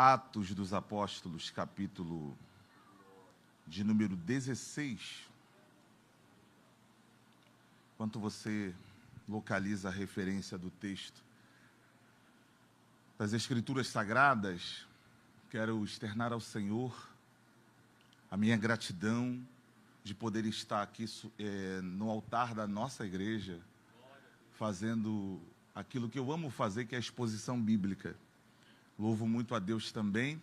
Atos dos Apóstolos, capítulo de número 16. Enquanto você localiza a referência do texto das Escrituras Sagradas, quero externar ao Senhor a minha gratidão de poder estar aqui no altar da nossa igreja, fazendo aquilo que eu amo fazer, que é a exposição bíblica. Louvo muito a Deus também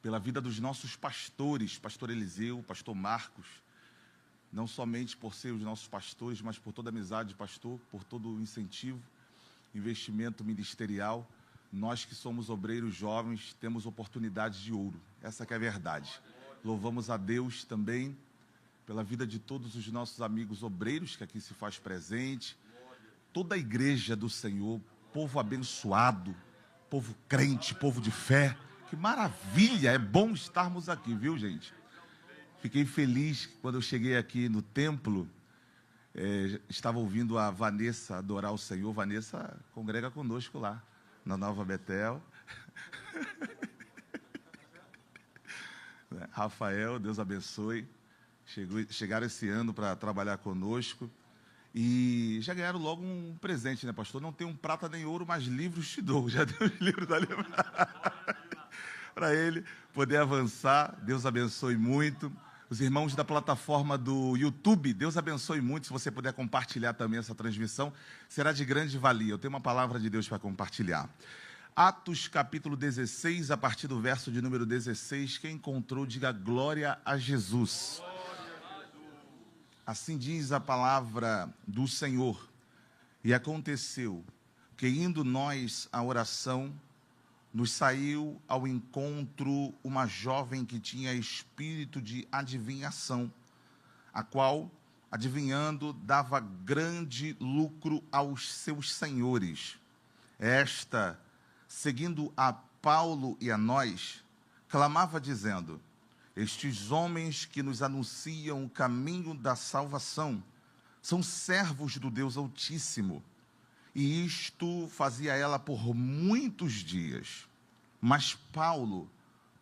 pela vida dos nossos pastores, pastor Eliseu, pastor Marcos, não somente por ser os nossos pastores, mas por toda a amizade, pastor, por todo o incentivo, investimento ministerial. Nós que somos obreiros jovens, temos oportunidades de ouro, essa que é a verdade. Louvamos a Deus também pela vida de todos os nossos amigos obreiros que aqui se faz presente, toda a igreja do Senhor, povo abençoado, povo crente, povo de fé. Que maravilha, é bom estarmos aqui, viu, gente? Fiquei feliz quando eu cheguei aqui no templo, estava ouvindo a Vanessa adorar o Senhor. Vanessa congrega conosco lá, na Nova Betel. Rafael, Deus abençoe. Chegaram esse ano para trabalhar conosco. E já ganharam logo um presente, né, pastor? Não tem um prata nem ouro, mas livros te dou. Já deu os livros ali para ele poder avançar. Deus abençoe muito. Os irmãos da plataforma do YouTube, Deus abençoe muito. Se você puder compartilhar também essa transmissão, será de grande valia. Eu tenho uma palavra de Deus para compartilhar. Atos capítulo 16, a partir do verso de número 16. Quem encontrou, diga glória a Jesus. Assim diz a palavra do Senhor. E aconteceu que, indo nós à oração, nos saiu ao encontro uma jovem que tinha espírito de adivinhação, a qual, adivinhando, dava grande lucro aos seus senhores. Esta, seguindo a Paulo e a nós, clamava dizendo: estes homens que nos anunciam o caminho da salvação são servos do Deus Altíssimo. E isto fazia ela por muitos dias. Mas Paulo,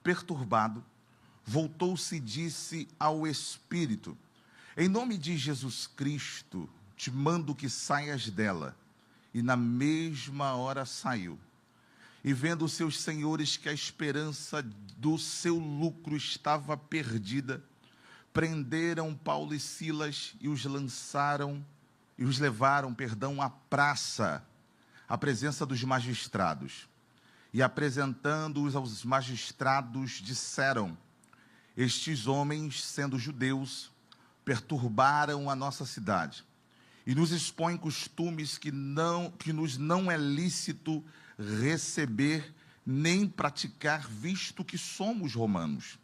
perturbado, voltou-se e disse ao Espírito: em nome de Jesus Cristo, te mando que saias dela. E na mesma hora saiu. E vendo os seus senhores que a esperança do seu lucro estava perdida, prenderam Paulo e Silas e os levaram à praça, à presença dos magistrados. E apresentando-os aos magistrados, disseram: estes homens, sendo judeus, perturbaram a nossa cidade e nos expõem costumes que nos não é lícito receber nem praticar, visto que somos romanos.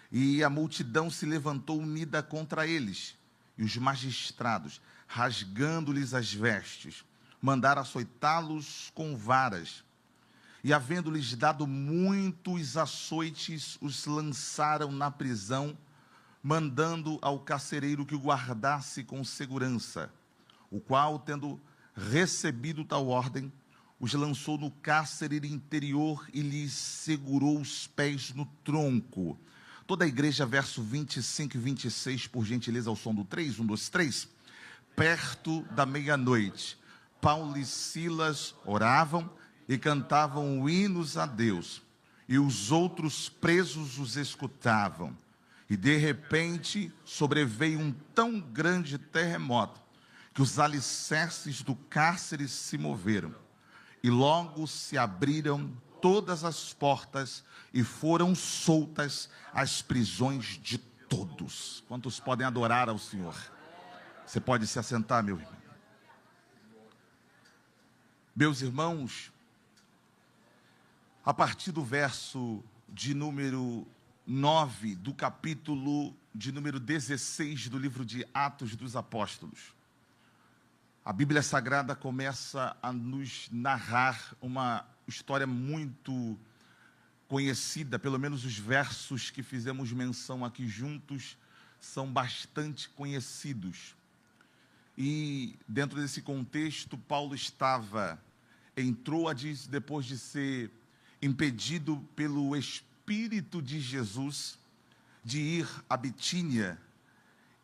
E a multidão se levantou unida contra eles, e os magistrados, rasgando-lhes as vestes, mandaram açoitá-los com varas, e havendo-lhes dado muitos açoites, os lançaram na prisão, mandando ao carcereiro que o guardasse com segurança, o qual, tendo recebido tal ordem, os lançou no cárcere interior e lhes segurou os pés no tronco. Toda a igreja, verso 25 e 26, por gentileza, ao som do 3, 1, 2, 3. Perto da meia-noite, Paulo e Silas oravam e cantavam hinos a Deus, e os outros presos os escutavam. E de repente sobreveio um tão grande terremoto, que os alicerces do cárcere se moveram. E logo se abriram todas as portas e foram soltas as prisões de todos. Quantos podem adorar ao Senhor? Você pode se assentar, meu irmão. Meus irmãos, a partir do verso de número 9 do capítulo de número 16 do livro de Atos dos Apóstolos, a Bíblia Sagrada começa a nos narrar uma história muito conhecida. Pelo menos os versos que fizemos menção aqui juntos são bastante conhecidos. E dentro desse contexto, Paulo depois de ser impedido pelo Espírito de Jesus de ir a Bitínia,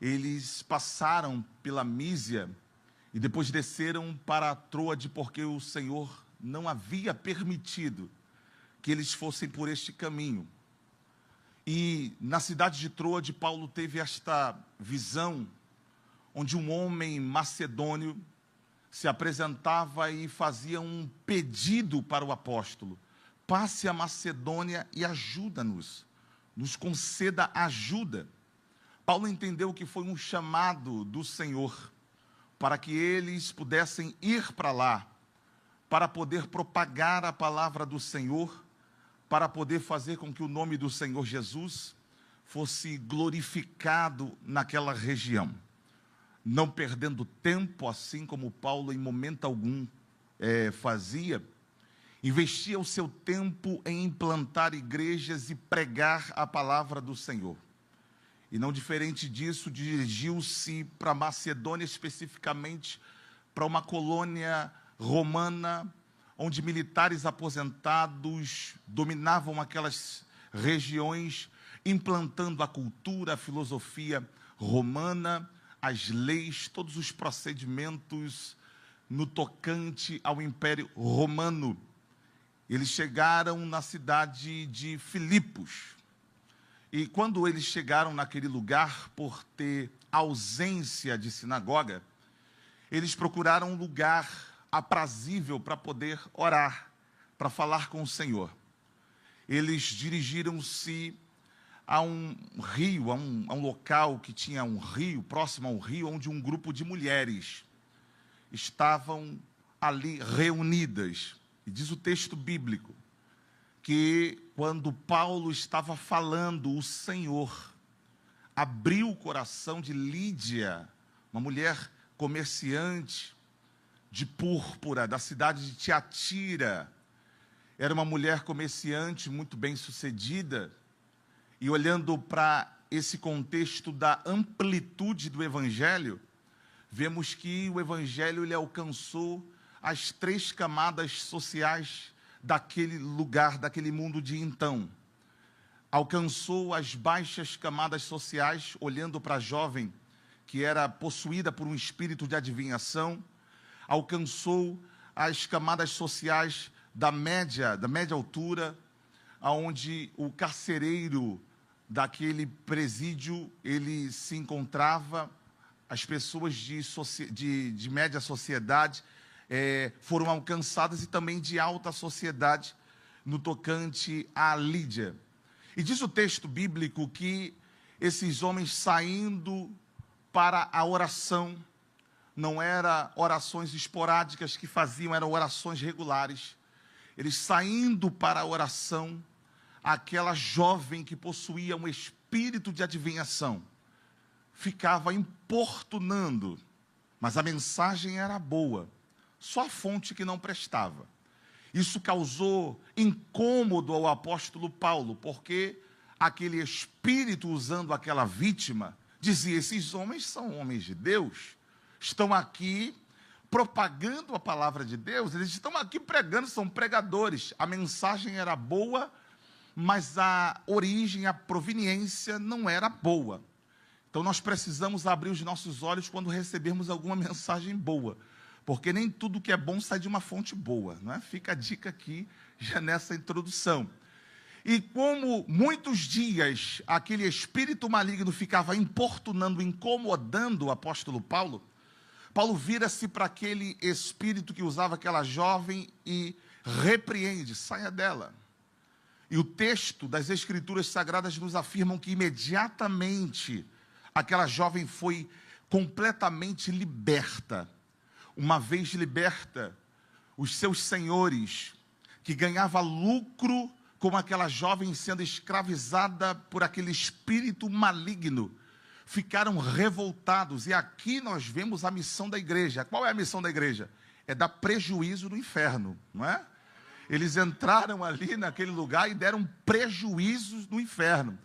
eles passaram pela Mísia e depois desceram para a Troade, porque o Senhor não havia permitido que eles fossem por este caminho. E na cidade de Troade, Paulo teve esta visão, onde um homem macedônio se apresentava e fazia um pedido para o apóstolo: passe a Macedônia e ajuda-nos, nos conceda ajuda. Paulo entendeu que foi um chamado do Senhor para que eles pudessem ir para lá, para poder propagar a palavra do Senhor, para poder fazer com que o nome do Senhor Jesus fosse glorificado naquela região. Não perdendo tempo, assim como Paulo em momento algum fazia, investia o seu tempo em implantar igrejas e pregar a palavra do Senhor. E não diferente disso, dirigiu-se para Macedônia, especificamente para uma colônia romana, onde militares aposentados dominavam aquelas regiões, implantando a cultura, a filosofia romana, as leis, todos os procedimentos no tocante ao Império Romano. Eles chegaram na cidade de Filipos. E quando eles chegaram naquele lugar, por ter ausência de sinagoga, eles procuraram um lugar aprazível para poder orar, para falar com o Senhor. Eles dirigiram-se a um rio, a um local que tinha um rio, próximo ao rio, onde um grupo de mulheres estavam ali reunidas. E diz o texto bíblico que quando Paulo estava falando, o Senhor abriu o coração de Lídia, uma mulher comerciante de púrpura, da cidade de Tiatira. Era uma mulher comerciante muito bem sucedida. E olhando para esse contexto da amplitude do Evangelho, vemos que o Evangelho ele alcançou as 3 camadas sociais daquele lugar, daquele mundo de então. Alcançou as baixas camadas sociais, olhando para a jovem que era possuída por um espírito de adivinhação. Alcançou as camadas sociais da média altura, onde o carcereiro daquele presídio ele se encontrava. As pessoas de média sociedade foram alcançadas, e também de alta sociedade no tocante à Lídia. E diz o texto bíblico que esses homens saindo para a oração, não eram orações esporádicas que faziam, eram orações regulares. Eles saindo para a oração, aquela jovem que possuía um espírito de adivinhação ficava importunando, mas a mensagem era boa, só a fonte que não prestava. Isso causou incômodo ao apóstolo Paulo, porque aquele espírito, usando aquela vítima, dizia: esses homens são homens de Deus, estão aqui propagando a palavra de Deus, eles estão aqui pregando, são pregadores. A mensagem era boa, mas a origem, a proveniência não era boa. Então nós precisamos abrir os nossos olhos quando recebermos alguma mensagem boa, porque nem tudo que é bom sai de uma fonte boa, não é? Fica a dica aqui, já nessa introdução. E como muitos dias aquele espírito maligno ficava importunando, incomodando o apóstolo Paulo, Paulo vira-se para aquele espírito que usava aquela jovem e repreende: saia dela. E o texto das Escrituras Sagradas nos afirmam que imediatamente aquela jovem foi completamente liberta. Uma vez liberta, os seus senhores, que ganhavam lucro com aquela jovem sendo escravizada por aquele espírito maligno, ficaram revoltados. E aqui nós vemos a missão da igreja. Qual é a missão da igreja? É dar prejuízo no inferno, não é? Eles entraram ali naquele lugar e deram prejuízos no inferno.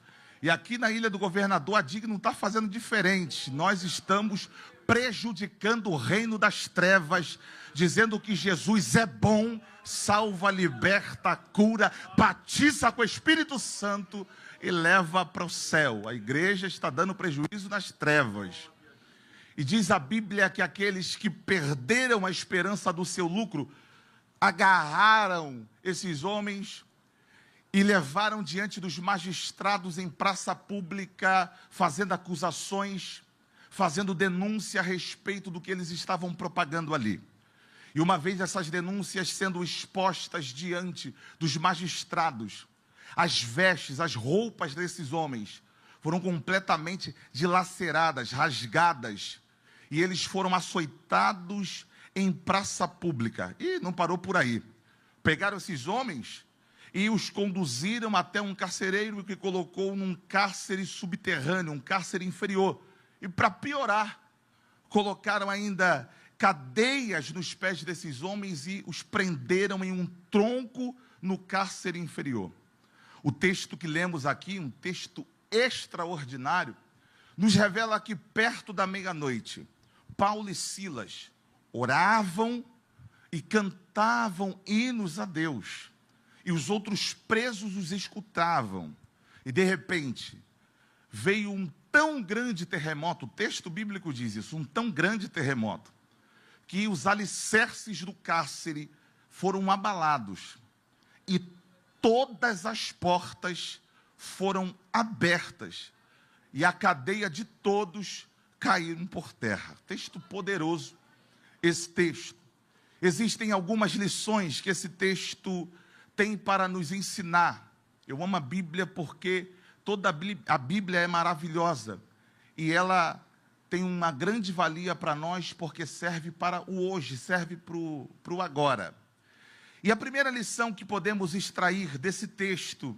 E aqui na Ilha do Governador, a DIG não está fazendo diferente. Nós estamos prejudicando o reino das trevas, dizendo que Jesus é bom, salva, liberta, cura, batiza com o Espírito Santo e leva para o céu. A igreja está dando prejuízo nas trevas. E diz a Bíblia que aqueles que perderam a esperança do seu lucro, agarraram esses homens e levaram diante dos magistrados em praça pública, fazendo acusações, fazendo denúncia a respeito do que eles estavam propagando ali. E uma vez essas denúncias sendo expostas diante dos magistrados, as vestes, as roupas desses homens foram completamente dilaceradas, rasgadas, e eles foram açoitados em praça pública. E não parou por aí. Pegaram esses homens e os conduziram até um carcereiro que colocou num cárcere subterrâneo, um cárcere inferior. E para piorar, colocaram ainda cadeias nos pés desses homens e os prenderam em um tronco no cárcere inferior. O texto que lemos aqui, um texto extraordinário, nos revela que perto da meia-noite, Paulo e Silas oravam e cantavam hinos a Deus. E os outros presos os escutavam. E de repente, veio um tão grande terremoto, o texto bíblico diz isso, um tão grande terremoto, que os alicerces do cárcere foram abalados. E todas as portas foram abertas. E a cadeia de todos caíram por terra. Texto poderoso, esse texto. Existem algumas lições que esse texto tem para nos ensinar. Eu amo a Bíblia porque toda a Bíblia é maravilhosa. E ela tem uma grande valia para nós porque serve para o hoje, serve para o agora. E a primeira lição que podemos extrair desse texto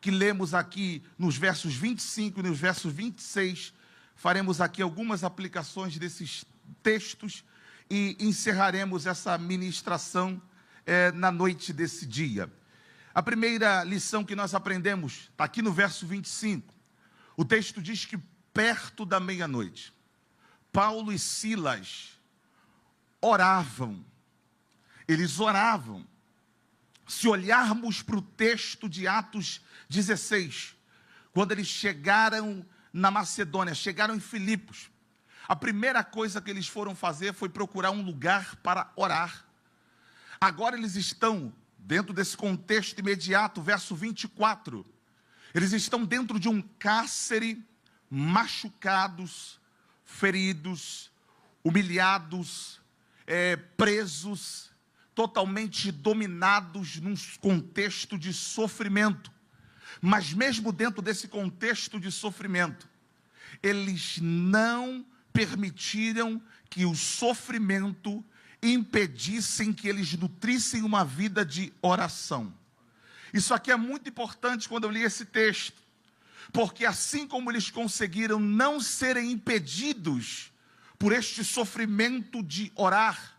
que lemos aqui nos versos 25 e nos versos 26, faremos aqui algumas aplicações desses textos e encerraremos essa ministração na noite desse dia. A primeira lição que nós aprendemos está aqui no verso 25. O texto diz que perto da meia-noite, Paulo e Silas oravam. Eles oravam. Se olharmos para o texto de Atos 16, quando eles chegaram na Macedônia, chegaram em Filipos, a primeira coisa que eles foram fazer foi procurar um lugar para orar. Agora eles estão dentro desse contexto imediato, verso 24, eles estão dentro de um cárcere, machucados, feridos, humilhados, presos, totalmente dominados num contexto de sofrimento. Mas mesmo dentro desse contexto de sofrimento, eles não permitiram que o sofrimento impedissem que eles nutrissem uma vida de oração. Isso aqui é muito importante quando eu li esse texto, porque assim como eles conseguiram não serem impedidos por este sofrimento de orar,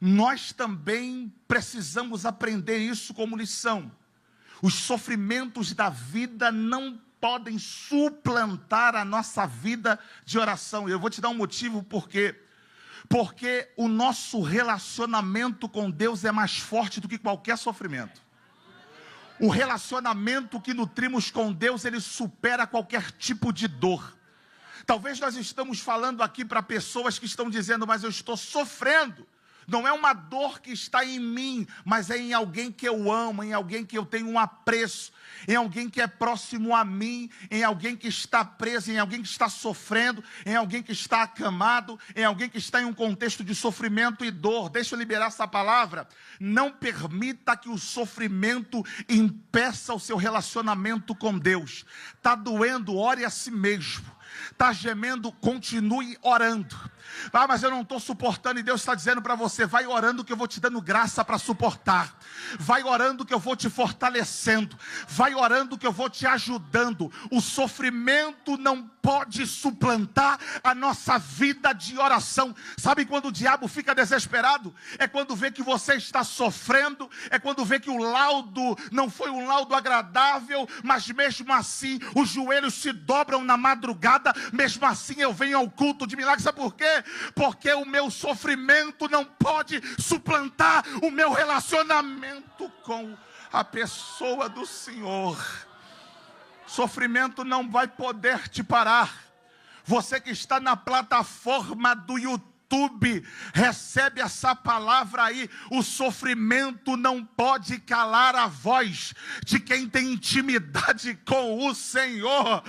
nós também precisamos aprender isso como lição. Os sofrimentos da vida não podem suplantar a nossa vida de oração. Eu vou te dar um motivo porque o nosso relacionamento com Deus é mais forte do que qualquer sofrimento. O relacionamento que nutrimos com Deus, ele supera qualquer tipo de dor. Talvez nós estamos falando aqui para pessoas que estão dizendo, mas eu estou sofrendo. Não é uma dor que está em mim, mas é em alguém que eu amo, em alguém que eu tenho um apreço, em alguém que é próximo a mim, em alguém que está preso, em alguém que está sofrendo, em alguém que está acamado, em alguém que está em um contexto de sofrimento e dor. Deixa eu liberar essa palavra. Não permita que o sofrimento impeça o seu relacionamento com Deus. Está doendo, ore a si mesmo. Está gemendo, continue orando. Ah, mas eu não estou suportando, e Deus está dizendo para você, vai orando que eu vou te dando graça para suportar. Vai orando que eu vou te fortalecendo. Vai orando que eu vou te ajudando. O sofrimento não pode suplantar a nossa vida de oração. Sabe quando o diabo fica desesperado? É quando vê que você está sofrendo, é quando vê que o laudo não foi um laudo agradável, mas mesmo assim os joelhos se dobram na madrugada, mesmo assim eu venho ao culto de milagres. Sabe por quê? Porque o meu sofrimento não pode suplantar o meu relacionamento com a pessoa do Senhor. Sofrimento não vai poder te parar. Você que está na plataforma do YouTube, recebe essa palavra aí. O sofrimento não pode calar a voz de quem tem intimidade com o Senhor.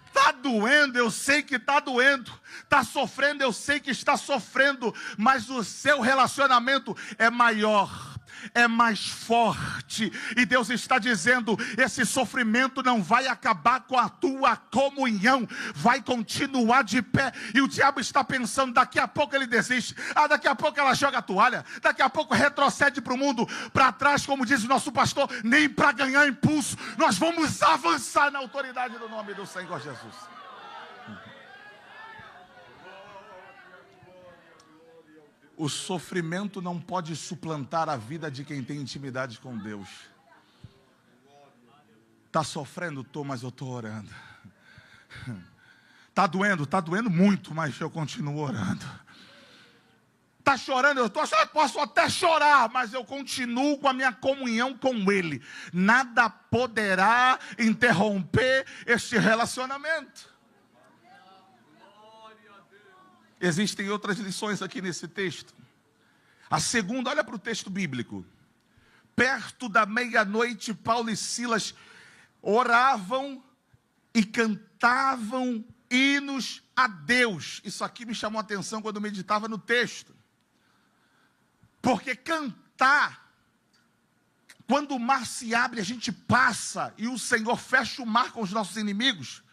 Está doendo, eu sei que está doendo. Está sofrendo, eu sei que está sofrendo. Mas o seu relacionamento é maior, é mais forte, e Deus está dizendo: esse sofrimento não vai acabar com a tua comunhão, vai continuar de pé. E o diabo está pensando: daqui a pouco ele desiste, daqui a pouco ela joga a toalha, daqui a pouco retrocede para o mundo, para trás, como diz o nosso pastor, nem para ganhar impulso. Nós vamos avançar na autoridade do nome do Senhor Jesus. O sofrimento não pode suplantar a vida de quem tem intimidade com Deus. Está sofrendo? Estou, mas eu estou orando. Está doendo muito, mas eu continuo orando. Está chorando? Eu posso até chorar, mas eu continuo com a minha comunhão com Ele. Nada poderá interromper este relacionamento. Existem outras lições aqui nesse texto. A segunda, olha para o texto bíblico. Perto da meia-noite, Paulo e Silas oravam e cantavam hinos a Deus. Isso aqui me chamou a atenção quando eu meditava no texto. Porque cantar, quando o mar se abre, a gente passa e o Senhor fecha o mar com os nossos inimigos,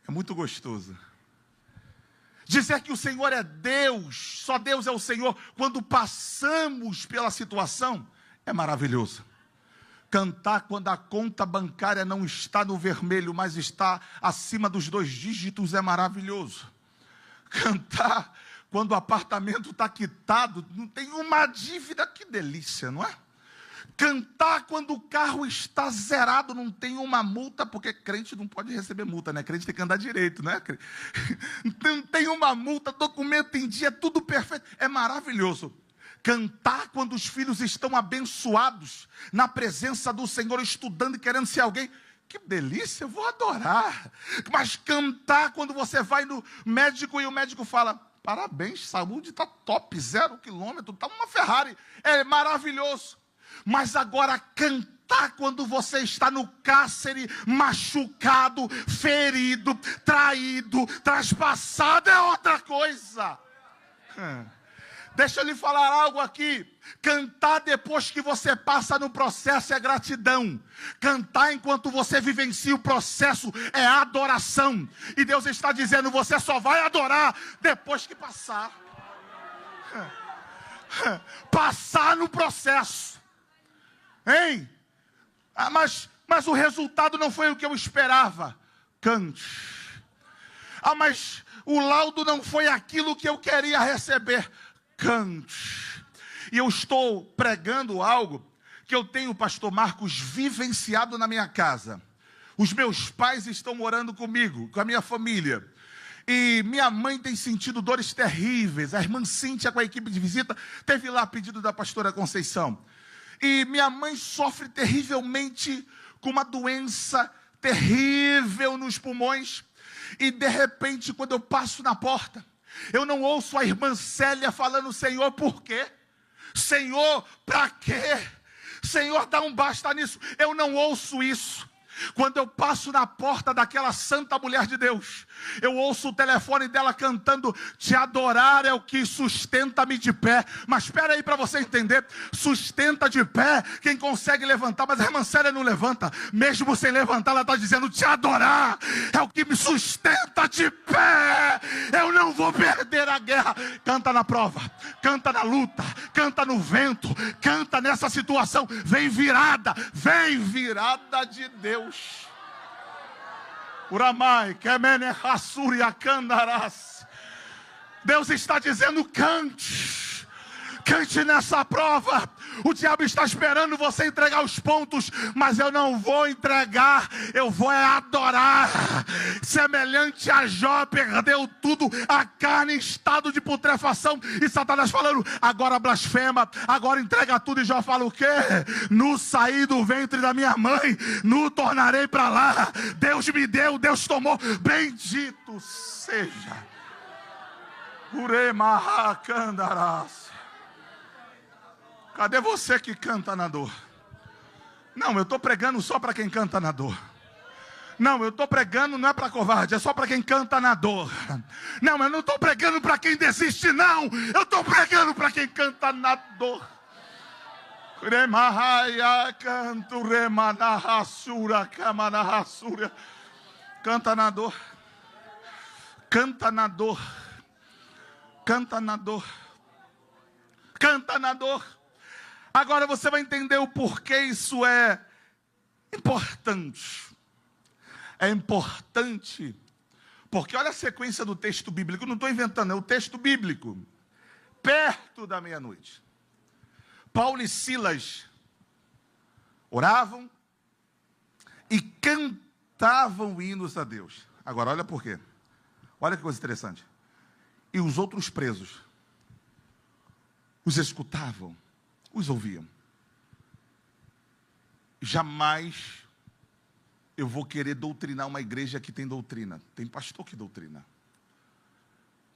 é muito gostoso. Dizer que o Senhor é Deus, só Deus é o Senhor, quando passamos pela situação, é maravilhoso. Cantar quando a conta bancária não está no vermelho, mas está acima dos 2 dígitos, é maravilhoso. Cantar quando o apartamento está quitado, não tem uma dívida, que delícia, não é? Cantar quando o carro está zerado, não tem uma multa, porque crente não pode receber multa, né? Crente tem que andar direito, né? Não tem uma multa, documento em dia, tudo perfeito. É maravilhoso. Cantar quando os filhos estão abençoados, na presença do Senhor, estudando e querendo ser alguém. Que delícia, eu vou adorar. Mas cantar quando você vai no médico e o médico fala: parabéns, saúde está top, 0 quilômetro, está uma Ferrari. É maravilhoso. Mas agora cantar quando você está no cárcere, machucado, ferido, traído, traspassado, é outra coisa. Deixa eu lhe falar algo aqui. Cantar depois que você passa no processo é gratidão. Cantar enquanto você vivencia o processo é adoração. E Deus está dizendo: você só vai adorar depois que passar. Passar no processo. Hein? Mas o resultado não foi o que eu esperava. Cante. Mas o laudo não foi aquilo que eu queria receber. Cante. E eu estou pregando algo que eu tenho, pastor Marcos, vivenciado na minha casa. Os meus pais estão morando comigo, com a minha família. E minha mãe tem sentido dores terríveis. A irmã Cíntia, com a equipe de visita, teve lá a pedido da pastora Conceição. E minha mãe sofre terrivelmente com uma doença terrível nos pulmões. E de repente, quando eu passo na porta, eu não ouço a irmã Célia falando: Senhor, por quê? Senhor, para quê? Senhor, dá um basta nisso. Eu não ouço isso. Quando eu passo na porta daquela santa mulher de Deus, eu ouço o telefone dela cantando: te adorar é o que sustenta-me de pé. Mas espera aí para você entender, sustenta de pé quem consegue levantar, mas a irmã Célia não levanta. Mesmo sem levantar, ela está dizendo: te adorar é o que me sustenta de pé. Eu não vou perder a guerra. Canta na prova, canta na luta, canta no vento, canta nessa situação. Vem virada de Deus. Uramai, Kemene Hassuri Akandaras. Deus está dizendo: cante. Cante nessa prova. O diabo está esperando você entregar os pontos, mas eu não vou entregar, eu vou adorar. Semelhante a Jó, perdeu tudo, a carne em estado de putrefação, e Satanás falando: agora blasfema, agora entrega tudo. E Jó fala o quê? Nu saí do ventre da minha mãe, nu tornarei para lá. Deus me deu, Deus tomou. Bendito seja. Uremahakandaras. Cadê você que canta na dor? Não, eu estou pregando só para quem canta na dor. Não, eu estou pregando não é para covarde, é só para quem canta na dor. Não, eu não estou pregando para quem desiste, não. Eu estou pregando para quem canta na dor. Canta na dor. Canta na dor. Canta na dor. Canta na dor. Agora você vai entender o porquê isso é importante. É importante porque olha a sequência do texto bíblico. Não estou inventando, é o texto bíblico. Perto da meia-noite, Paulo e Silas oravam e cantavam hinos a Deus. Agora olha por quê. Olha que coisa interessante. E os outros presos os escutavam, os ouviam. Jamais eu vou querer doutrinar uma igreja que tem doutrina. Tem pastor que doutrina.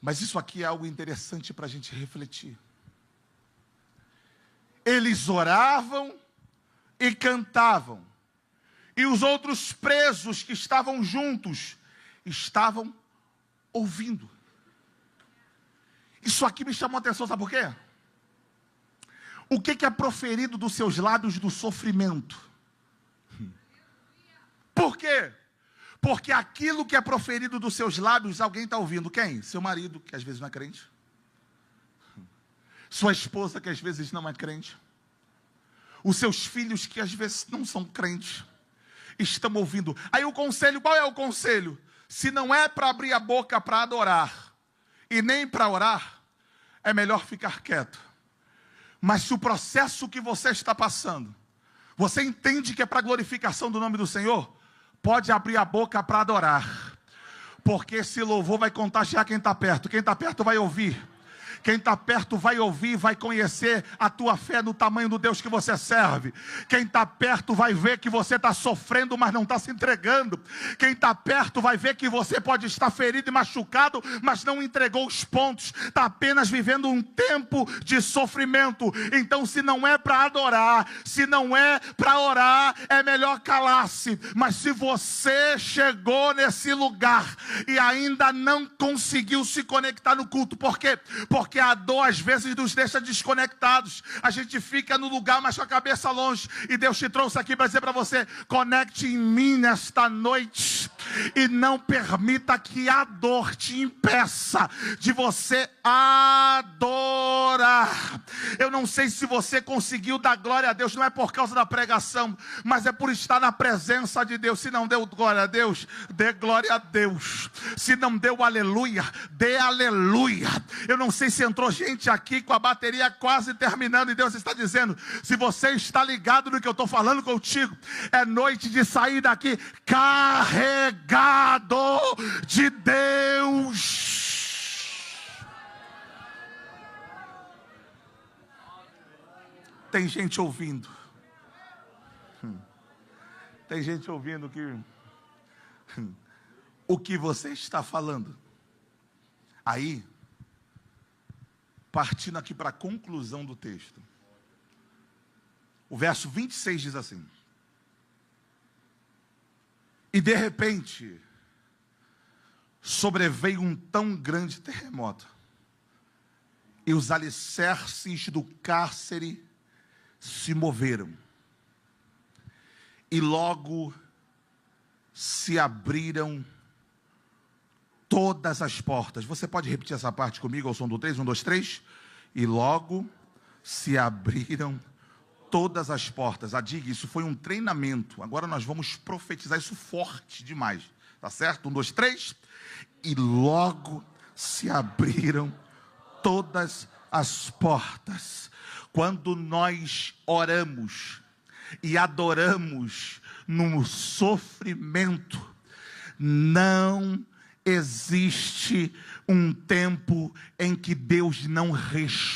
Mas isso aqui é algo interessante para a gente refletir. Eles oravam e cantavam. E os outros presos que estavam juntos estavam ouvindo. Isso aqui me chamou a atenção, sabe por quê? O que é proferido dos seus lábios do sofrimento? Por quê? Porque aquilo que é proferido dos seus lábios, alguém está ouvindo. Quem? Seu marido, que às vezes não é crente. Sua esposa, que às vezes não é crente. Os seus filhos, que às vezes não são crentes, estão ouvindo. Aí o conselho, qual é o conselho? Se não é para abrir a boca para adorar, e nem para orar, é melhor ficar quieto. Mas se o processo que você está passando, você entende que é para a glorificação do nome do Senhor, pode abrir a boca para adorar. Porque esse louvor vai contagiar quem está perto. Quem está perto vai ouvir. Quem está perto vai ouvir, vai conhecer a tua fé no tamanho do Deus que você serve. Quem está perto vai ver que você está sofrendo, mas não está se entregando. Quem está perto vai ver que você pode estar ferido e machucado, mas não entregou os pontos. Está apenas vivendo um tempo de sofrimento. Então, se não é para adorar, se não é para orar, é melhor calar-se. Mas se você chegou nesse lugar e ainda não conseguiu se conectar no culto, por quê? Porque a dor às vezes nos deixa desconectados. A gente fica no lugar, mas com a cabeça longe. E Deus te trouxe aqui para dizer para você: conecte em mim nesta noite. E não permita que a dor te impeça de você adorar. Eu não sei se você conseguiu dar glória a Deus. Não é por causa da pregação, mas é por estar na presença de Deus. Se não deu glória a Deus, dê glória a Deus. Se não deu aleluia, dê aleluia. Eu não sei se entrou gente aqui com a bateria quase terminando e Deus está dizendo: se você está ligado no que eu estou falando contigo, é noite de sair daqui carregado de Deus. Tem gente ouvindo. Tem gente ouvindo que o que você está falando. Aí, partindo aqui para a conclusão do texto, o verso 26 diz assim: e de repente sobreveio um tão grande terremoto, e os alicerces do cárcere se moveram, e logo se abriram todas as portas. Você pode repetir essa parte comigo ao som do 3? 1, 2, 3. E logo se abriram todas as portas. Diga, isso foi um treinamento. Agora nós vamos profetizar isso forte demais. Tá certo? 1, 2, 3. E logo se abriram todas as portas. Quando nós oramos e adoramos no sofrimento, não existe um tempo em que Deus não responda.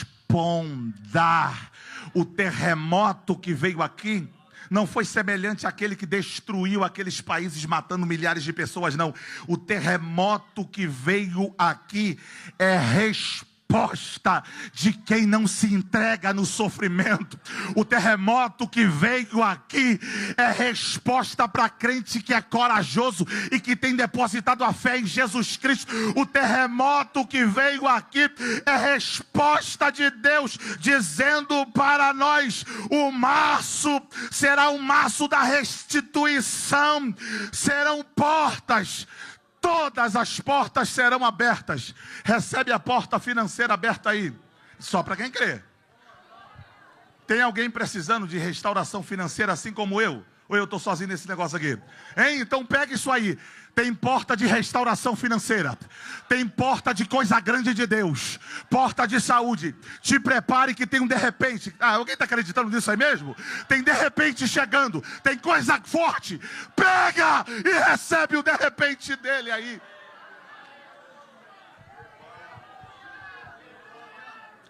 O terremoto que veio aqui não foi semelhante àquele que destruiu aqueles países, matando milhares de pessoas, não. O terremoto que veio aqui é resposta de quem não se entrega no sofrimento. O terremoto que veio aqui é resposta para crente que é corajoso e que tem depositado a fé em Jesus Cristo. O terremoto que veio aqui é resposta de Deus dizendo para nós: o março será o março da restituição. Serão portas, todas as portas serão abertas. Recebe a porta financeira aberta aí, só para quem crê. Tem alguém precisando de restauração financeira assim como eu? Ou eu estou sozinho nesse negócio aqui? Hein? Então pega isso aí. Tem porta de restauração financeira. Tem porta de coisa grande de Deus. Porta de saúde. Te prepare que tem um de repente. Alguém está acreditando nisso aí mesmo? Tem de repente chegando. Tem coisa forte. Pega e recebe o de repente dele aí.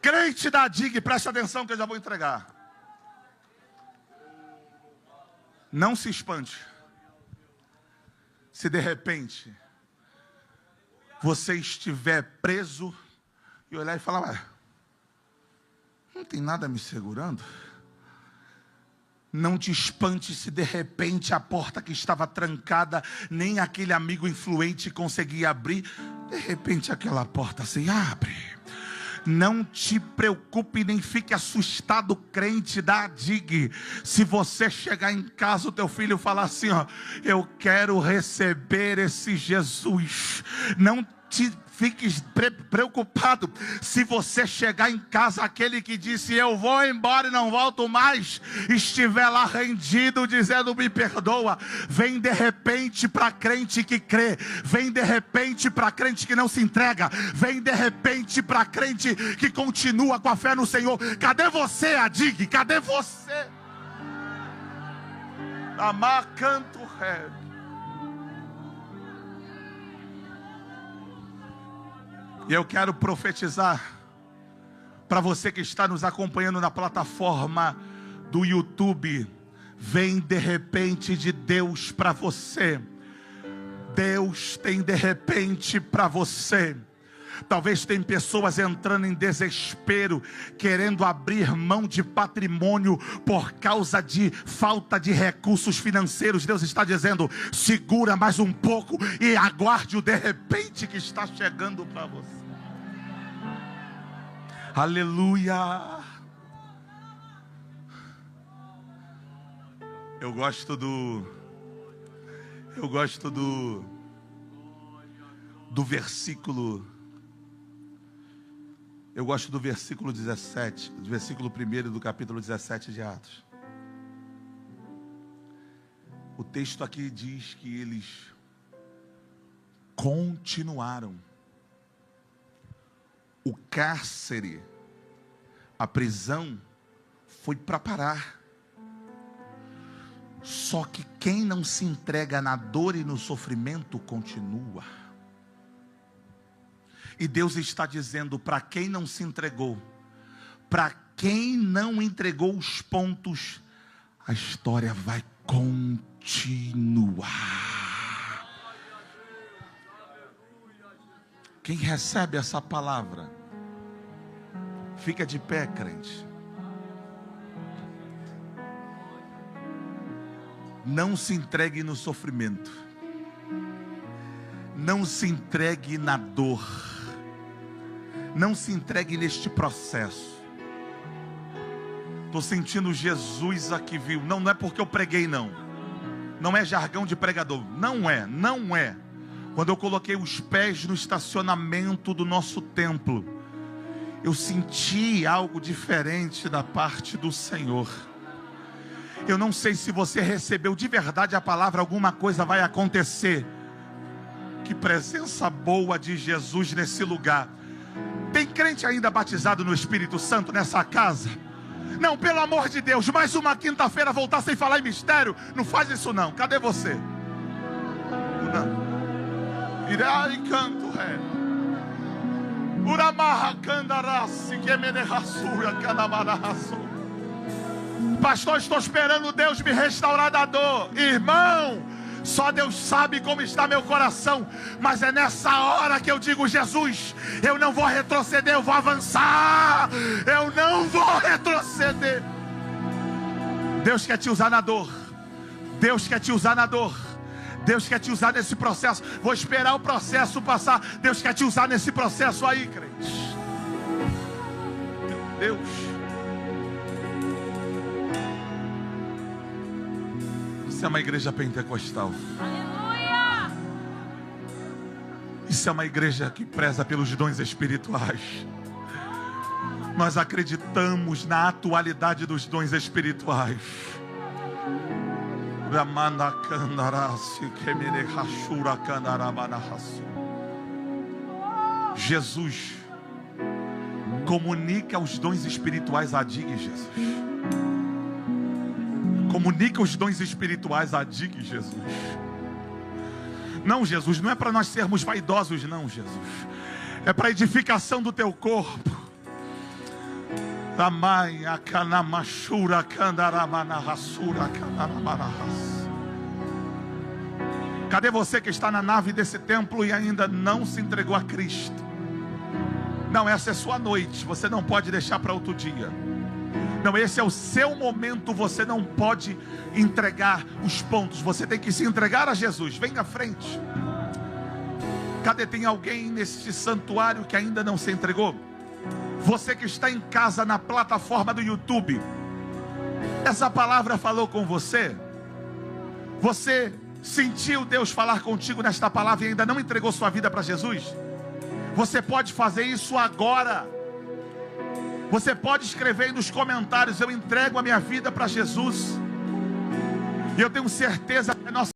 Crente da DIG, preste atenção que eu já vou entregar. Não se espante se de repente você estiver preso e olhar e falar: ué, não tem nada me segurando. Não te espante se de repente a porta que estava trancada, nem aquele amigo influente conseguia abrir, de repente aquela porta se abre. Não te preocupe nem fique assustado, crente da DIG. Se você chegar em casa, o teu filho falar assim: ó, eu quero receber esse Jesus. Não te fiques preocupado se você chegar em casa, aquele que disse eu vou embora e não volto mais, estiver lá rendido dizendo me perdoa. Vem de repente para crente que crê, vem de repente para crente que não se entrega, vem de repente para crente que continua com a fé no Senhor. Cadê você, DIG? Cadê você? Amar canto ré. E eu quero profetizar para você que está nos acompanhando na plataforma do YouTube. Vem de repente de Deus para você. Deus tem de repente para você. Talvez tem pessoas entrando em desespero, querendo abrir mão de patrimônio por causa de falta de recursos financeiros. Deus está dizendo: segura mais um pouco e aguarde o de repente que está chegando para você. Aleluia. Eu gosto do versículo. Eu gosto do versículo 17, do versículo 1 do capítulo 17 de Atos. O texto aqui diz que eles continuaram. O cárcere, a prisão, foi para parar. Só que quem não se entrega na dor e no sofrimento continua. E Deus está dizendo para quem não se entregou, para quem não entregou os pontos, a história vai continuar. Quem recebe essa palavra, fica de pé, crente. Não se entregue no sofrimento. Não se entregue na dor. Não se entregue neste processo. Estou sentindo Jesus aqui, viu? Não é porque eu preguei, não. Não é jargão de pregador. Não é. Quando eu coloquei os pés no estacionamento do nosso templo, eu senti algo diferente da parte do Senhor. Eu não sei se você recebeu de verdade a palavra, alguma coisa vai acontecer. que presença boa de Jesus nesse lugar. Tem crente ainda batizado no Espírito Santo nessa casa? Não, pelo amor de Deus, mais uma quinta-feira voltar sem falar em mistério, não faz isso não. Cadê você? Não. Irai canto ré. Uramarra candarasi que menerasura canamaraçu. Pastor, estou esperando Deus me restaurar da dor. Irmão, só Deus sabe como está meu coração. Mas é nessa hora que eu digo: Jesus, eu não vou retroceder, eu vou avançar. Eu não vou retroceder. Deus quer te usar na dor. Deus quer te usar na dor. Deus quer te usar nesse processo. Vou esperar o processo passar. Deus quer te usar nesse processo aí, crente. Meu Deus. Isso é uma igreja pentecostal. Aleluia! Isso é uma igreja que preza pelos dons espirituais. Nós acreditamos na atualidade dos dons espirituais. Jesus comunica os dons espirituais a Dig, Jesus. Comunica os dons espirituais a Dig, Jesus. Não, Jesus, não é para nós sermos vaidosos, não, Jesus. É para edificação do teu corpo. Cadê você que está na nave desse templo e ainda não se entregou a Cristo? Não, essa é sua noite. Você não pode deixar para outro dia. Não, esse é o seu momento. Você não pode entregar os pontos. Você tem que se entregar a Jesus. Vem à frente. Cadê? Tem alguém neste santuário que ainda não se entregou? Você que está em casa na plataforma do YouTube, essa palavra falou com você? Você sentiu Deus falar contigo nesta palavra e ainda não entregou sua vida para Jesus? Você pode fazer isso agora. Você pode escrever aí nos comentários: eu entrego a minha vida para Jesus. E eu tenho certeza que a nossa